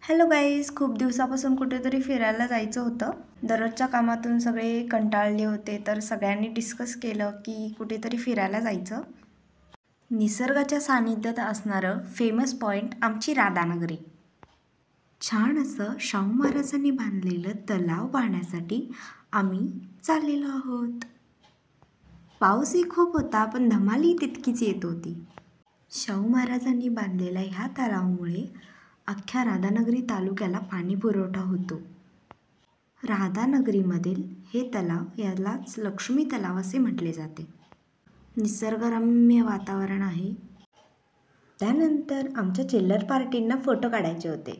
Hello guys, खूप दिवसापासून कुठेतरी फिरायला जायचं होतं. दररोजच्या कामातून सगळे कंटाळले होते, तर सगळ्यांनी डिस्कस केलं की कुठेतरी फिरायला जायचं. निसर्गाच्या सानिध्यात असणारं फेमस पॉईंट आमची राधानगरी. छान असं शाहू महाराजांनी बांधलेलं तलाव पाहण्यासाठी आम्ही चाललेलो आहोत. पाऊसही खूप होता, पण धमालही तितकीच येत होती. शाहू महाराजांनी बांधलेल्या ह्या तलावामुळे अख्ख्या राधानगरी तालुक्याला पाणी पुरवठा होतो. राधानगरीमधील हे तलाव यालाच लक्ष्मी तलाव असे म्हटले जाते. निसर्गरम्य वातावरण आहे. त्यानंतर आमच्या चिल्लर पार्टींना फोटो काढायचे होते.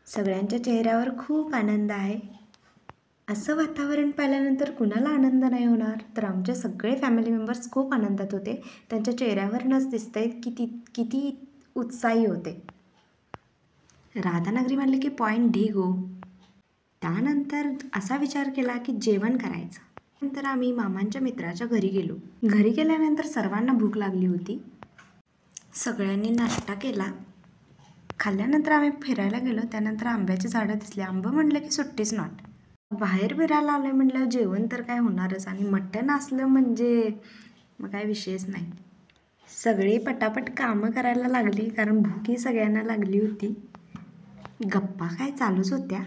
सगळ्यांच्या चेहऱ्यावर खूप आनंद आहे. असं वातावरण पाहिल्यानंतर कुणाला आनंद नाही होणार. तर आमचे सगळे फॅमिली मेंबर्स खूप आनंदात होते. त्यांच्या चेहऱ्यावरनंच दिसतंय किती उत्साही होते. राधानगरी म्हणले की पॉईंट ढीग हो. त्यानंतर असा विचार केला की जेवण करायचं. नंतर आम्ही मामांच्या मित्राच्या घरी गेलो. घरी गेल्यानंतर सर्वांना भूक लागली होती. सगळ्यांनी नाश्ता केला. खाल्ल्यानंतर आम्ही फिरायला गेलो. त्यानंतर आंब्याची झाडं दिसली. आंबं म्हटलं की सुट्टीच नॉट. बाहेर फिरायला आलं म्हटलं जेवण तर काय होणारच, आणि मटण असलं म्हणजे मग काय विषयच नाही. सगळे पटापट कामं करायला लागली, कारण भूकही सगळ्यांना लागली होती. गप्पा काय चालूच होत्या.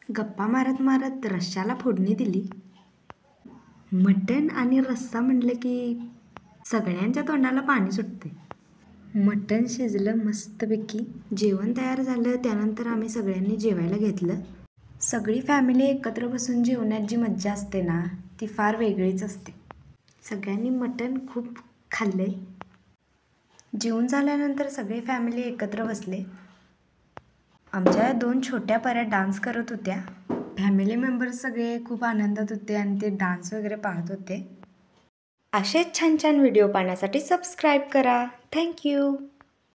गप्पा मारत मारत रश्श्याला फोडणी दिली. मटण आणि रस्सा म्हटलं की सगळ्यांच्या तोंडाला पाणी सुटते. मटण शिजलं मस्तपैकी. जेवण तयार झालं. त्यानंतर आम्ही सगळ्यांनी जेवायला घेतलं. सगळी फॅमिली एकत्र बसून जेवण्यात जी मज्जा असते ना, ती फार वेगळीच असते. सगळ्यांनी मटण खूप खाल्ले. जेवून झाल्यानंतर सगळे फॅमिली एकत्र बसले. आमच्या 2 छोट्या पऱ्या डान्स करत होत्या. फॅमिली मेंबर्स सगळे खूप आनंदात होते आणि ते डान्स वगैरे पाहत होते. असेच छान छान व्हिडिओ पाहण्यासाठी सबस्क्राईब करा. थँक्यू.